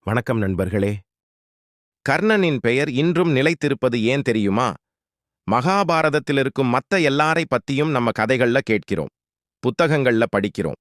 வணக்கம் நண்பர்களே. கர்ணனின் பெயர் இன்றும் நிலைத்திருப்பது ஏன் தெரியுமா? மகாபாரதத்தில் இருக்கும் மத்த எல்லாரை பத்தியும் நம்ம கதைகள்ல கேட்கிறோம், புத்தகங்கள்ல படிக்கிறோம்,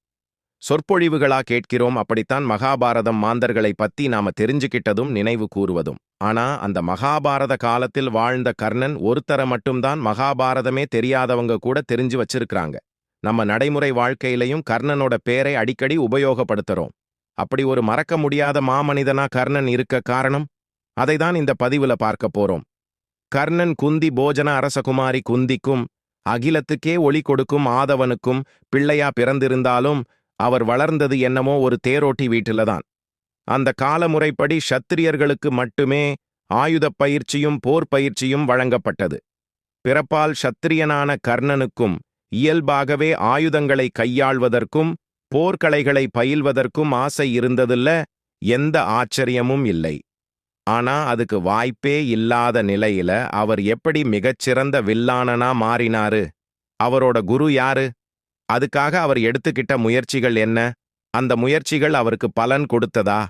சொற்பொழிவுகளா கேட்கிறோம். அப்படித்தான் மகாபாரதம் மாந்தர்களை பத்தி நாம தெரிஞ்சுக்கிட்டதும் நினைவு கூறுவதும். ஆனா அந்த மகாபாரத காலத்தில் வாழ்ந்த கர்ணன் ஒருத்தர மட்டும்தான் மகாபாரதமே தெரியாதவங்க கூட தெரிஞ்சு வச்சிருக்கிறாங்க. நம்ம நடைமுறை வாழ்க்கையிலையும் கர்ணனோட பேரை அடிக்கடி உபயோகப்படுத்துறோம். அப்படி ஒரு மறக்க முடியாத மாமனிதனா கர்ணன் இருக்க காரணம், அதைதான் இந்த பதிவுல பார்க்க போறோம். கர்ணன் குந்தி போஜன அரசகுமாரி குந்திக்கும், அகிலத்துக்கே ஒளி கொடுக்கும் ஆதவனுக்கும் பிள்ளையா பிறந்திருந்தாலும் அவர் வளர்ந்தது என்னமோ ஒரு தேரோட்டி வீட்டில்தான். அந்த காலமுறைப்படி ஷத்திரியர்களுக்கு மட்டுமே ஆயுதப் பயிற்சியும் போர் பயிற்சியும் வழங்கப்பட்டது. பிறப்பால் ஷத்திரியனான கர்ணனுக்கும் இயல்பாகவே ஆயுதங்களை கையாள்வதற்கும் போர்க்கலைகளை பயில்வதற்கும் ஆசை இருந்ததில்ல, எந்த ஆச்சரியமும் இல்லை. ஆனா அதுக்கு வாய்ப்பே இல்லாத நிலையில அவர் எப்படி மிகச்சிறந்த வில்லானனா மாறினாரு? அவரோட குரு யாரு? அதுக்காக அவர் எடுத்துக்கிட்ட முயற்சிகள் என்ன? அந்த முயற்சிகள் அவருக்கு பலன் கொடுத்ததா?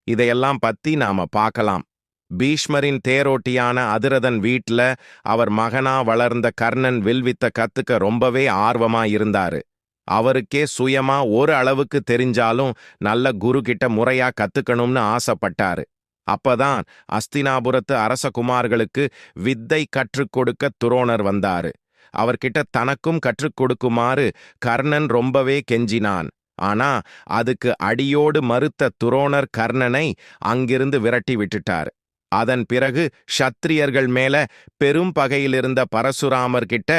இதையெல்லாம் பத்தி நாம பார்க்கலாம். பீஷ்மரின் தேரோட்டியான அதிரதன் வீட்ல அவர் மகனா வளர்ந்த கர்ணன் வில்வித்த கத்துக்க ரொம்பவே ஆர்வமா இருந்தாரு. அவருக்கே சுயமா ஒரு அளவுக்கு தெரிஞ்சாலும் நல்ல குரு கிட்ட முறையா கத்துக்கணும்னு ஆசைப்பட்டாரு. அப்பதான் அஸ்தினாபுரத்து அரசகுமார்களுக்கு வித்தை கற்றுக் கொடுக்க துரோணர் வந்தாரு. அவர்கிட்ட தனக்கும் கற்றுக் கொடுக்குமாறு கர்ணன் ரொம்பவே கெஞ்சினான். ஆனா அதுக்கு அடியோடு மறுத்த துரோணர் கர்ணனை அங்கிருந்து விரட்டி விட்டுட்டார். அதன் பிறகு ஷத்திரியர்கள் மேல பெரும் பகையிலிருந்த பரசுராமர் கிட்ட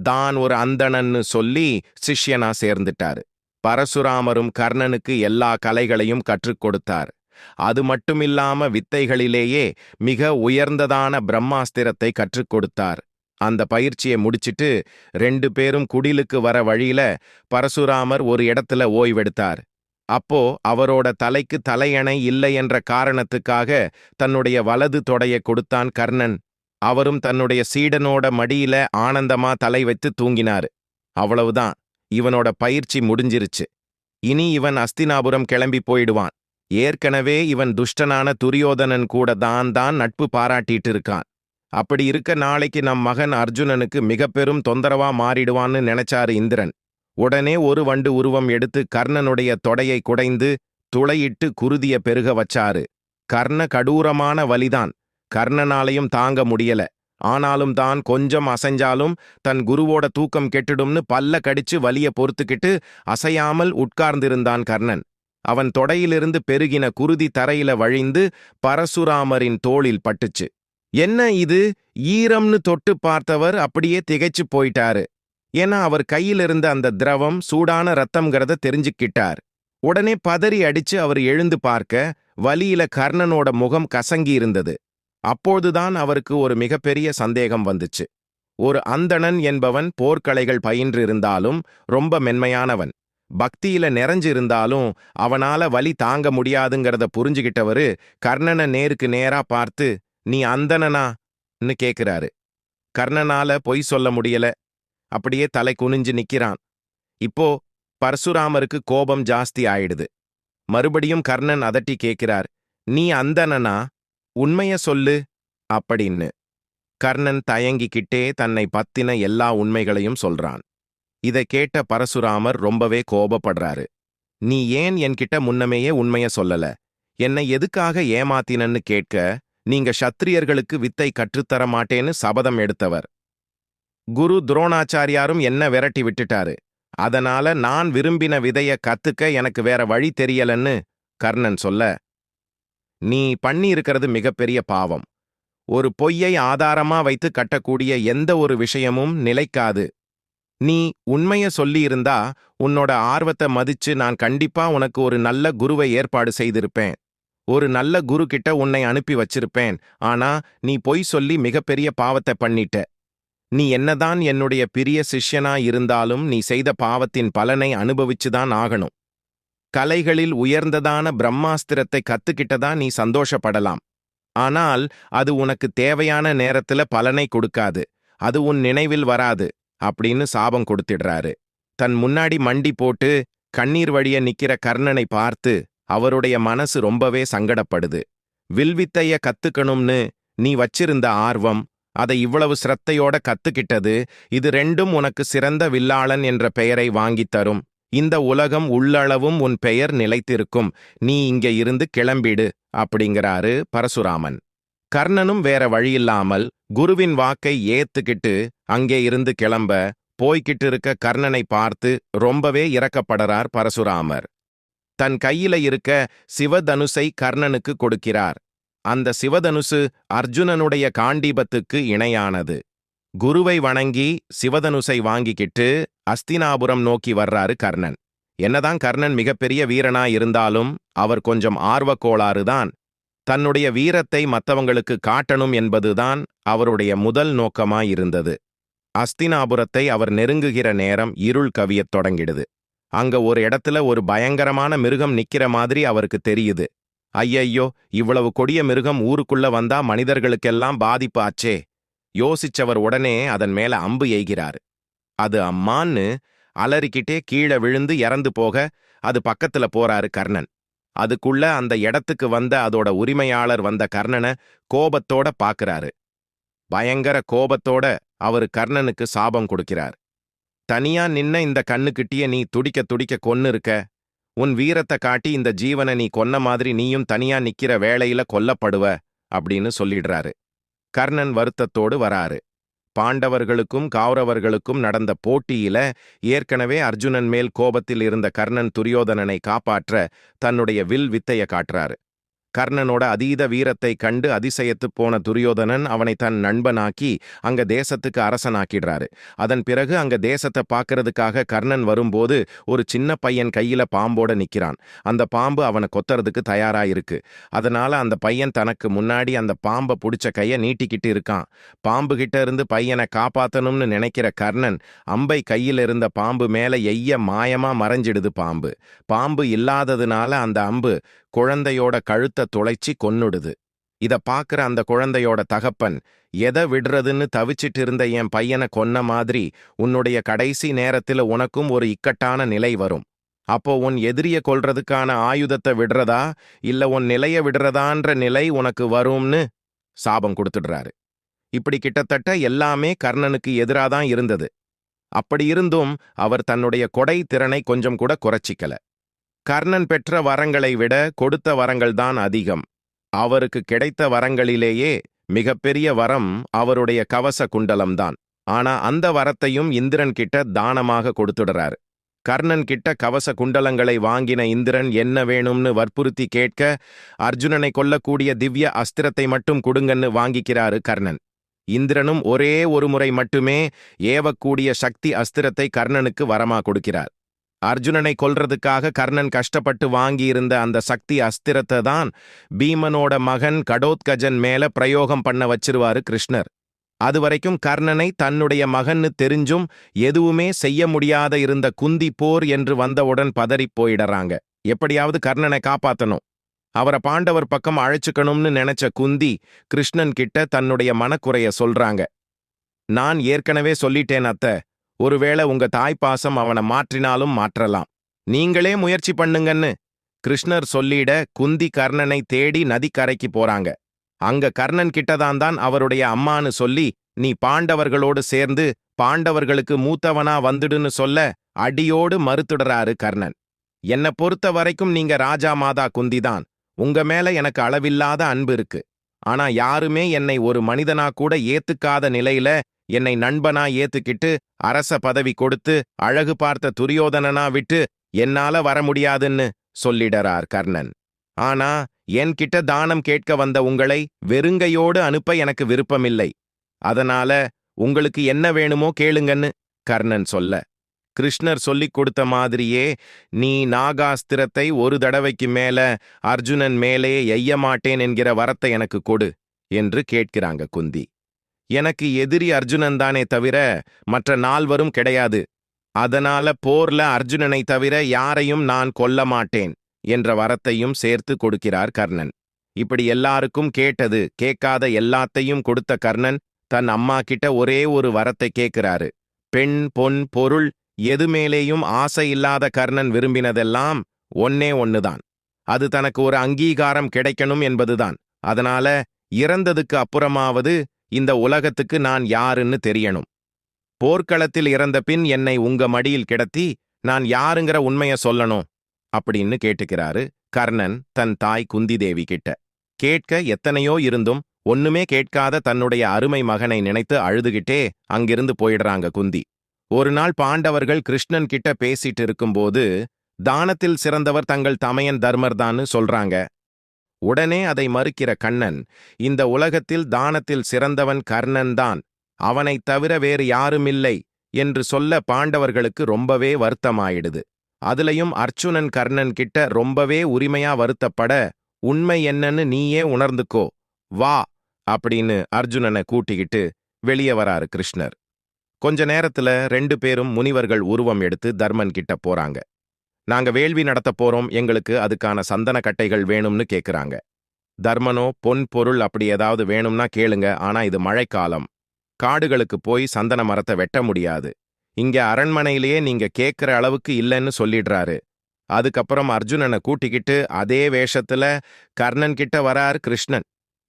தான் ஒரு அந்தணன்னு சொல்லி சிஷ்யனா சேர்ந்துட்டாரு. பரசுராமரும் கர்ணனுக்கு எல்லா கலைகளையும் கற்றுக் கொடுத்தார். அது மட்டுமில்லாம வித்தைகளிலேயே மிக உயர்ந்ததான பிரம்மாஸ்திரத்தை கற்றுக் கொடுத்தார். அந்த பயிற்சியை முடிச்சிட்டு 2 பேரும் குடிலுக்கு வர வழியில பரசுராமர் ஒரு இடத்துல ஓய்வெடுத்தார். அப்போ அவரோட தலைக்கு தலையணை இல்லை என்ற காரணத்துக்காக தன்னுடைய வலது தொடைய கொடுத்தான் கர்ணன். அவரும் தன்னுடைய சீடனோட மடியில ஆனந்தமா தலை வைத்து தூங்கினாரு. அவ்வளவுதான், இவனோட பயிற்சி முடிஞ்சிருச்சு. இனி இவன் அஸ்தினாபுரம் கிளம்பி போயிடுவான். ஏற்கனவே இவன் துஷ்டனான துரியோதனன் கூட தான் நட்பு பாராட்டிட்டு இருக்கான். அப்படி இருக்க நாளைக்கு நம் மகன் அர்ஜுனனுக்கு மிக பெரும் தொந்தரவா மாறிடுவான்னு நினைச்சாரு இந்திரன். உடனே ஒரு வண்டு உருவம் எடுத்து கர்ணனுடைய தொடையை குடைந்து துளையிட்டு குருதிய பெருக வச்சாரு. கர்ண கடூரமான வலிதான், கர்ணனாலையும் தாங்க முடியல. ஆனாலும் தான் கொஞ்சம் அசைஞ்சாலும் தன் குருவோட தூக்கம் கெட்டுடும்னு பல்ல கடிச்சு வலிய பொறுத்துக்கிட்டு அசையாமல் உட்கார்ந்திருந்தான் கர்ணன். அவன் தொடையிலிருந்து பெருகின குருதி தரையில வழிந்து பரசுராமரின் தோளில் பட்டுச்சு. என்ன இது, ஈரம்னு தொட்டு பார்த்தவர் அப்படியே திகைச்சு போயிட்டாரு. ஏன்னா அவர் கையிலிருந்த அந்த திரவம் சூடான ரத்தம்ங்கிறத தெரிஞ்சுக்கிட்டார். உடனே பதறி அடிச்சு அவர் எழுந்து பார்க்க வலியில கர்ணனோட முகம் கசங்கி இருந்தது. அப்போதுதான் அவருக்கு ஒரு மிகப்பெரிய சந்தேகம் வந்துச்சு. ஒரு அந்தணன் என்பவன் போர்க்கலைகள் பயின்றிருந்தாலும் ரொம்ப மென்மையானவன், பக்தியில நிறைஞ்சிருந்தாலும் அவனால வலி தாங்க முடியாதுங்கிறத புரிஞ்சுகிட்டவரு கர்ணனை நேருக்கு நேரா பார்த்து, நீ அந்தணனான்னு கேக்குறாரு. கர்ணனால பொய் சொல்ல முடியல, அப்படியே தலை குனிஞ்சு நிக்கிறான். இப்போ பரசுராமருக்கு கோபம் ஜாஸ்தி ஆயிடுது. மறுபடியும் கர்ணன் அதட்டி கேட்கிறார், நீ அந்தணனா? உண்மைய சொல்லு அப்படின்னு. கர்ணன் தயங்கிக்கிட்டே தன்னை பத்தின எல்லா உண்மைகளையும் சொல்றான். இதை கேட்ட பரசுராமர் ரொம்பவே கோபப்படுறாரு. நீ ஏன் என்கிட்ட முன்னமேயே உண்மைய சொல்லல? என்னை எதுக்காக ஏமாத்தினன்னு கேட்க, நீங்க ஷத்திரியர்களுக்கு வித்தை கற்றுத்தர மாட்டேன்னு சபதம் எடுத்தவர். குரு துரோணாச்சாரியாரும் என்ன விரட்டி விட்டுட்டாரு. அதனால நான் விரும்பின விதைய கத்துக்க எனக்கு வேற வழி தெரியலன்னு கர்ணன் சொல்ல, நீ பண்ணி இருக்கிறது மிகப்பெரிய பாவம். ஒரு பொய்யை ஆதாரமா வைத்து கட்டக்கூடிய எந்த ஒரு விஷயமும் நிலைக்காது. நீ உண்மைய சொல்லியிருந்தா உன்னோட ஆர்வத்தை மதிச்சு நான் கண்டிப்பா உனக்கு ஒரு நல்ல குருவை ஏற்பாடு செய்திருப்பேன். ஒரு நல்ல குரு கிட்ட உன்னை அனுப்பி வச்சிருப்பேன். ஆனா நீ பொய் சொல்லி மிகப்பெரிய பாவத்தை பண்ணிட்ட. நீ என்னதான் என்னுடைய பிரிய சிஷ்யனா இருந்தாலும் நீ செய்த பாவத்தின் பலனை அனுபவிச்சுதான் ஆகணும். கலைகளில் உயர்ந்ததான பிரம்மாஸ்திரத்தை கத்துக்கிட்டதா நீ சந்தோஷப்படலாம். ஆனால் அது உனக்கு தேவையான நேரத்துல பலனை கொடுக்காது. அது உன் நினைவில் வராது அப்படின்னு சாபம் கொடுத்திடுறாரு. தன் முன்னாடி மண்டி போட்டு கண்ணீர் வழிய நிக்கிற கர்ணனை பார்த்து, அவருடைய மனசு ரொம்பவே சங்கடப்படுது. வில்வித்தைய கத்துக்கணும்னு நீ வச்சிருந்த ஆர்வம், அதை இவ்வளவு சிரத்தையோட கத்துக்கிட்டது, இது ரெண்டும் உனக்கு சிறந்த வில்லாளன் என்ற பெயரை வாங்கித் தரும். இந்த உலகம் உள்ளளவும் உன் பெயர் நிலைத்திருக்கும். நீ இங்க இருந்து கிளம்பிடு அப்படிங்கிறாரு பரசுராமன். கர்ணனும் வேற வழியில்லாமல் குருவின் வாக்கை ஏத்துக்கிட்டு அங்கே இருந்து கிளம்ப, போய்கிட்டு இருக்க கர்ணனை பார்த்து ரொம்பவே இரக்கப்படறார் பரசுராமர். தன் கையில இருக்க சிவதனுசை கர்ணனுக்கு கொடுக்கிறார். அந்த சிவதனுசு அர்ஜுனனுடைய காண்டீபத்துக்கு இணையானது. குருவை வணங்கி சிவதனுசை வாங்கிக்கிட்டு அஸ்தினாபுரம் நோக்கி வர்றாரு கர்ணன். என்னதான் கர்ணன் மிகப்பெரிய வீரனா இருந்தாலும் அவர் கொஞ்சம் ஆர்வக்கோளாறுதான். தன்னுடைய வீரத்தை மத்தவங்களுக்கு காட்டணும் என்பதுதான் அவருடைய முதல் நோக்கமாயிருந்தது. அஸ்தினாபுரத்தை அவர் நெருங்குகிற நேரம் இருள் கவியத் தொடங்கிடுது. அங்க ஒரு இடத்துல ஒரு பயங்கரமான மிருகம் நிக்கிற மாதிரி அவருக்கு தெரியுது. ஐயையோ, இவ்வளவு கொடிய மிருகம் ஊருக்குள்ள வந்தா மனிதர்களுக்கெல்லாம் பாதிப்பு ஆச்சே. யோசிச்சவர் உடனே அதன் மேல அம்பு எய்கிறாரு. அது அம்மான்னு அலறிக்கிட்டே கீழே விழுந்து இறந்து போக அது பக்கத்துல போறாரு கர்ணன். அதுக்குள்ள அந்த இடத்துக்கு வந்த அதோட உரிமையாளர் வந்த கர்ணனை கோபத்தோட பாக்குறாரு. பயங்கர கோபத்தோட அவரு கர்ணனுக்கு சாபம் கொடுக்கிறார். தனியா நின்ன இந்த கண்ணுக்கிட்டிய நீ துடிக்க துடிக்க கொன்னு இருக்க. உன் வீரத்தை காட்டி இந்த ஜீவனை நீ கொன்ன மாதிரி நீயும் தனியா நிக்கிற வேளையில கொல்லப்படுவ அப்படின்னு சொல்லிடுறாரு. கர்ணன் வருத்தத்தோடு வராரு. பாண்டவர்களுக்கும் கௌரவர்களுக்கும் நடந்த போட்டியில ஏற்கனவே அர்ஜுனன் மேல் கோபத்தில் இருந்த கர்ணன் துரியோதனனை காப்பாற்ற தன்னுடைய வில் வித்தைய காட்டுறாரு. கர்ணனோட அதீத வீரத்தை கண்டு அதிசயத்துப் போன துரியோதனன் அவனை தன் நண்பனாக்கி அங்க தேசத்துக்கு அரசனாக்கிடுறாரு. அதன் பிறகு அங்க தேசத்தை பார்க்கறதுக்காக கர்ணன் வரும்போது ஒரு சின்ன பையன் கையில பாம்போட நிக்கிறான். அந்த பாம்பு அவனை கொத்துறதுக்கு தயாரா இருக்கு. அதனால அந்த பையன் தனக்கு முன்னாடி அந்த பாம்பை புடிச்ச கைய நீட்டிக்கிட்டு இருக்கான். பாம்பு கிட்ட இருந்து பையனை காப்பாத்தணும்னு நினைக்கிற கர்ணன் அம்பை கையில இருந்த பாம்பு மேல எய்ய மாயமா மறைஞ்சிடுது பாம்பு. பாம்பு இல்லாததுனால அந்த அம்பு குழந்தையோட கழுத்தை துளைச்சி கொன்னுடுது. இத பாக்குற அந்த குழந்தையோட தகப்பன், எதை விடுறதுன்னு தவிச்சிட்டு இருந்த என் பையனை கொன்ன மாதிரி உன்னுடைய கடைசி நேரத்துல உனக்கும் ஒரு இக்கட்டான நிலை வரும். அப்போ உன் எதிரிய கொல்றதுக்கான ஆயுதத்தை விடுறதா இல்ல உன் நிலைய விடுறதான்ற நிலை உனக்கு வரும்னு சாபம் கொடுத்துடுறாரு. இப்படி கிட்டத்தட்ட எல்லாமே கர்ணனுக்கு எதிராதான் இருந்தது. அப்படி இருந்தும் அவர் தன்னுடைய கொடை திறனை கொஞ்சம் கூட குறைச்சிக்கல. கர்ணன் பெற்ற வரங்களை விட கொடுத்த வரங்கள்தான் அதிகம். அவருக்கு கிடைத்த வரங்களிலேயே மிகப்பெரிய வரம் அவருடைய கவச குண்டலம்தான். ஆனா அந்த வரத்தையும் இந்திரன் கிட்ட தானமாக கொடுத்துடுறாரு. கர்ணன் கிட்ட கவச குண்டலங்களை வாங்கின இந்திரன் என்ன வேணும்னு வற்புறுத்தி கேட்க, அர்ஜுனனை கொல்லக்கூடிய திவ்ய அஸ்திரத்தை மட்டும் கொடுங்கன்னு வாங்கிக்கிறாரு கர்ணன். இந்திரனும் ஒரே ஒரு முறை மட்டுமே ஏவக்கூடிய சக்தி அஸ்திரத்தை கர்ணனுக்கு வரமா கொடுக்கிறார். அர்ஜுனனை கொல்றதுக்காக கர்ணன் கஷ்டப்பட்டு வாங்கியிருந்த அந்த சக்தி அஸ்திரத்தை தான் பீமனோட மகன் கடோத்கஜன் மேல பிரயோகம் பண்ண வச்சிருவாரு கிருஷ்ணர். அதுவரைக்கும் கர்ணனை தன்னுடைய மகன்னு தெரிஞ்சும் எதுவுமே செய்ய முடியாத இருந்த குந்தி போர் என்று வந்தவுடன் பதறிப் போயிடறாங்க. எப்படியாவது கர்ணனை காப்பாத்தணும், அவரை பாண்டவர் பக்கம் அழைச்சுக்கணும்னு நினைச்ச குந்தி கிருஷ்ணன் கிட்ட தன்னுடைய மனக்குறைய சொல்றாங்க. நான் ஏற்கனவே சொல்லிட்டேன் அத்தை, ஒருவேளை உங்க தாய்ப்பாசம் அவனை மாற்றினாலும் மாற்றலாம். நீங்களே முயற்சி பண்ணுங்கன்னு கிருஷ்ணர் சொல்லிட குந்தி கர்ணனை தேடி நதிக்கரைக்கு போறாங்க. அங்க கர்ணன் கிட்டதான் அவருடைய அம்மான்னு சொல்லி, நீ பாண்டவர்களோடு சேர்ந்து பாண்டவர்களுக்கு மூத்தவனா வந்துடுன்னு சொல்ல அடியோடு மறுத்துடுறாரு கர்ணன். என்னை பொறுத்த வரைக்கும் நீங்க ராஜா மாதா குந்திதான். உங்க மேல எனக்கு அளவில்லாத அன்பு இருக்கு. ஆனா யாருமே என்னை ஒரு மனிதனா கூட ஏத்துக்காத நிலையில என்னை நண்பனா ஏத்துக்கிட்டு அரச பதவி கொடுத்து அழகு பார்த்த துரியோதனனா விட்டு என்னால வர முடியாதுன்னு சொல்லிடறார் கர்ணன். ஆனா என்கிட்ட தானம் கேட்க வந்த உங்களை வெறுங்கையோடு அனுப்ப எனக்கு விருப்பமில்லை. அதனால உங்களுக்கு என்ன வேணுமோ கேளுங்கன்னு கர்ணன் சொல்ல, கிருஷ்ணர் சொல்லிக் கொடுத்த மாதிரியே நீ நாகாஸ்திரத்தை ஒரு தடவைக்கு மேல அர்ஜுனன் மேலே எய்ய மாட்டேன் என்கிற வரத்தை எனக்கு கொடு என்று கேட்கிறாங்க குந்தி. எனக்கு எதிரி அர்ஜுனன் தானே தவிர மற்ற நால்வரும் கிடையாது. அதனால போர்ல அர்ஜுனனை தவிர யாரையும் நான் கொல்ல மாட்டேன் என்ற வரத்தையும் சேர்த்து கொடுக்கிறார் கர்ணன். இப்படி எல்லாருக்கும் கேட்டது கேட்காத எல்லாத்தையும் கொடுத்த கர்ணன் தன் அம்மா கிட்ட ஒரே ஒரு வரத்தை கேட்கிறாரு. பெண் பொன் பொருள் எது மேலேயும் ஆசை இல்லாத கர்ணன் விரும்பினதெல்லாம் ஒன்னே ஒண்ணுதான். அது தனக்கு ஒரு அங்கீகாரம் கிடைக்கணும் என்பதுதான். அதனால இறந்ததுக்கு அப்புறமாவது இந்த உலகத்துக்கு நான் யாருன்னு தெரியணும். போர்க்களத்தில் இறந்த பின் என்னை உங்க மடியில் கிடத்தி நான் யாருங்கிற உண்மைய சொல்லணும் அப்படின்னு கேட்டுக்கிறாரு கர்ணன் தன் தாய் குந்தி தேவி கிட்ட. கேட்க எத்தனையோ இருந்தும் ஒண்ணுமே கேட்காத தன்னுடைய அருமை மகனை நினைத்து அழுதுகிட்டே அங்கிருந்து போயிடுறாங்க குந்தி. ஒரு நாள் பாண்டவர்கள் கிருஷ்ணன் கிட்ட பேசிட்டு இருக்கும்போது தானத்தில் சிறந்தவர் தங்கள் தமையன் தர்மர்தான்னு சொல்றாங்க. உடனே அதை மறுக்கிற கண்ணன், இந்த உலகத்தில் தானத்தில் சிறந்தவன் கர்ணன் தான், அவனைத் தவிர வேறு யாருமில்லை என்று சொல்ல பாண்டவர்களுக்கு ரொம்பவே வருத்தமாயிடுது. அதுலயும் அர்ச்சுனன் கர்ணன் கிட்ட ரொம்பவே உரிமையா வருத்தப்பட, உண்மை என்னன்னு நீயே உணர்ந்துக்கோ வா அப்படின்னு அர்ஜுனனை கூட்டிக்கிட்டு வெளியே வராரு கிருஷ்ணர். கொஞ்ச நேரத்துல 2 பேரும் முனிவர்கள் உருவம் எடுத்து தர்மன் கிட்ட போறாங்க. நாங்க வேள்வி நடத்த போறோம், எங்களுக்கு அதுக்கான சந்தன கட்டைகள் வேணும்னு கேக்குறாங்க. தர்மனோ, பொன் பொருள் அப்படி ஏதாவது வேணும்னா கேளுங்க, ஆனா இது மழைக்காலம், காடுகளுக்கு போய் சந்தன மரத்தை வெட்ட முடியாது, இங்க அரண்மனையிலேயே நீங்க கேட்கிற அளவுக்கு இல்லைன்னு சொல்லிடுறாரு. அதுக்கப்புறம் அர்ஜுனனை கூட்டிக்கிட்டு அதே வேஷத்துல கர்ணன் கிட்ட வரார் கிருஷ்ணன்.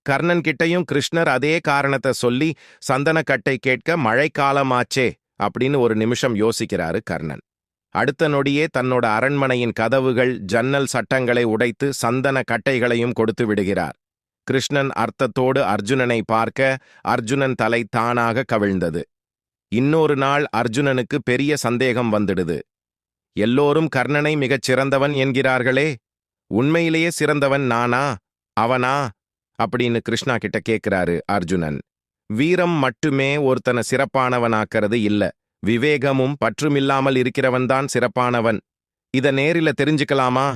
கர்ணன் கிட்டையும் கிருஷ்ணர் அதே காரணத்தை சொல்லி சந்தனக்கட்டை கேட்க மழைக்காலமாச்சே அப்படின்னு ஒரு நிமிஷம் யோசிக்கிறாரு கர்ணன். அடுத்த நொடியே தன்னோட அரண்மனையின் கதவுகள் ஜன்னல் சட்டங்களை உடைத்து சந்தன கட்டைகளையும் கொடுத்து விடுகிறார். கிருஷ்ணன் அர்த்தத்தோடு அர்ஜுனனை பார்க்க அர்ஜுனன் தலை தானாக கவிழ்ந்தது. இன்னொரு நாள் அர்ஜுனனுக்கு பெரிய சந்தேகம் வந்துடுது. எல்லோரும் கர்ணனை மிகச் சிறந்தவன் என்கிறார்களே, உண்மையிலேயே சிறந்தவன் நானா, அவனா அப்படின்னு கிருஷ்ணா கிட்ட கேட்கிறாரு அர்ஜுனன். வீரம் மட்டுமே ஒருத்தனை சிறப்பானவனாக்கிறது இல்ல, விவேகமும் பற்றுமில்லாமல் இருக்கிறவன்தான் சிறப்பானவன். இத நேரில தெரிஞ்சுக்கலாமா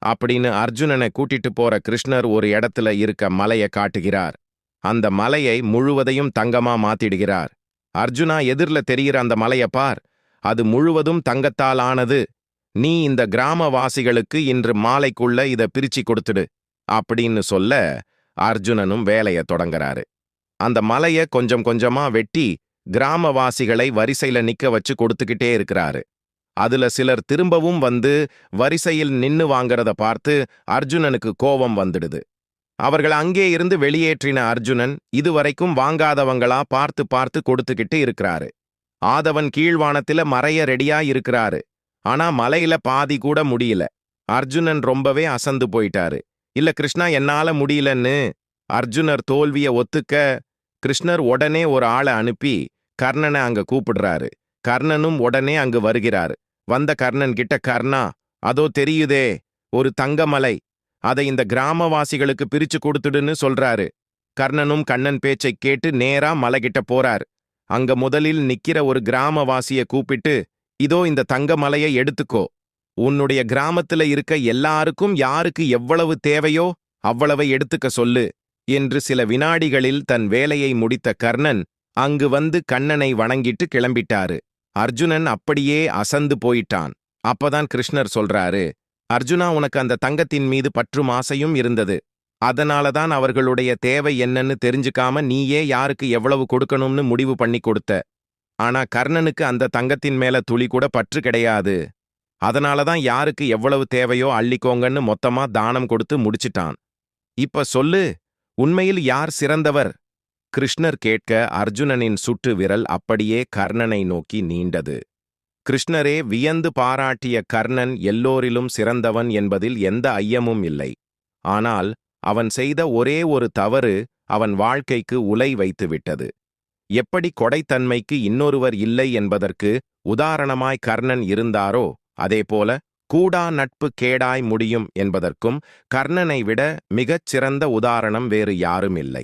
அப்படின்னு அர்ஜுனனை கூட்டிட்டு போற கிருஷ்ணர் ஒரு இடத்துல இருக்க மலைய காட்டுகிறார். அந்த மலையை முழுவதையும் தங்கமா மாத்திடுகிறார். அர்ஜுனா, எதிர்ல தெரிகிற அந்த மலைய பார், அது முழுவதும் தங்கத்தால் ஆனது. நீ இந்த கிராமவாசிகளுக்கு இன்று மாலைக்குள்ள இத பிரிச்சு கொடுத்துடு அப்படின்னு சொல்ல அர்ஜுனனும் வேலைய தொடங்குறாரு. அந்த மலைய கொஞ்சம் கொஞ்சமா வெட்டி கிராமவாசிகளை வரிசையில நிக்க வச்சு கொடுத்துக்கிட்டே இருக்கிறாரு. அதுல சிலர் திரும்பவும் வந்து வரிசையில் நின்னு வாங்கறத பார்த்து அர்ஜுனனுக்கு கோபம் வந்துடுது. அவர்கள் அங்கே இருந்து வெளியேற்றின அர்ஜுனன் இதுவரைக்கும் வாங்காதவங்களா பார்த்து பார்த்து கொடுத்துக்கிட்டு இருக்கிறாரு. ஆதவன் கீழ்வானத்தில மறைய ரெடியா இருக்கிறாரு. ஆனா மலையில பாதி கூட முடியல. அர்ஜுனன் ரொம்பவே அசந்து போயிட்டாரு. இல்ல கிருஷ்ணா, என்னால முடியலன்னு அர்ஜுனர் தோல்விய ஒத்துக்க கிருஷ்ணர் உடனே ஒரு ஆளை அனுப்பி கர்ணனை அங்க கூப்பிடுறாரு. கர்ணனும் உடனே அங்கு வருகிறாரு. வந்த கர்ணன் கிட்ட, கர்ணா, அதோ தெரியுதே ஒரு தங்கமலை, அதை இந்த கிராமவாசிகளுக்கு பிரிச்சு கொடுத்துடுன்னு சொல்றாரு. கர்ணனும் கண்ணன் பேச்சை கேட்டு நேரா மலைகிட்ட போறார். அங்க முதலில் நிக்கிற ஒரு கிராமவாசிய கூப்பிட்டு, இதோ இந்த தங்கமலையை எடுத்துக்கோ, உன்னுடைய கிராமத்துல இருக்க எல்லாருக்கும் யாருக்கு எவ்வளவு தேவையோ அவ்வளவை எடுத்துக்க சொல்லு என்று சில வினாடிகளில் தன் வேலையை முடித்த கர்ணன் அங்கு வந்து கண்ணனை வணங்கிட்டு கிளம்பிட்டாரு. அர்ஜுனன் அப்படியே அசந்து போயிட்டான். அப்பதான் கிருஷ்ணர் சொல்றாரு, அர்ஜுனா, உனக்கு அந்த தங்கத்தின் மீது பற்றும் ஆசையும் இருந்தது. அதனாலதான் அவர்களுடைய தேவை என்னன்னு தெரிஞ்சுக்காம நீயே யாருக்கு எவ்வளவு கொடுக்கணும்னு முடிவு பண்ணி கொடுத்த. ஆனா கர்ணனுக்கு அந்த தங்கத்தின் மேல துளி கூட பற்று கிடையாது. அதனாலதான் யாருக்கு எவ்வளவு தேவையோ அள்ளிக்கோங்கன்னு மொத்தமா தானம் கொடுத்து முடிச்சிட்டான். இப்ப சொல்லு, உண்மையில் யார் சிறந்தவர்? கிருஷ்ணர் கேட்க அர்ஜுனனின் சுட்டு விரல் அப்படியே கர்ணனை நோக்கி நீண்டது. கிருஷ்ணரே வியந்து பாராட்டிய கர்ணன் எல்லோரிலும் சிறந்தவன் என்பதில் எந்த ஐயமும் இல்லை. ஆனால் அவன் செய்த ஒரே ஒரு தவறு அவன் வாழ்க்கைக்கு உலை வைத்துவிட்டது. எப்படி கொடைத்தன்மைக்கு இன்னொருவர் இல்லை என்பதற்கு உதாரணமாய் கர்ணன் இருந்தாரோ, அதேபோல கூடா நட்பு கேடாய் முடியும் என்பதற்கும் கர்ணனை விட மிகச் சிறந்த உதாரணம் வேறு யாரும் இல்லை.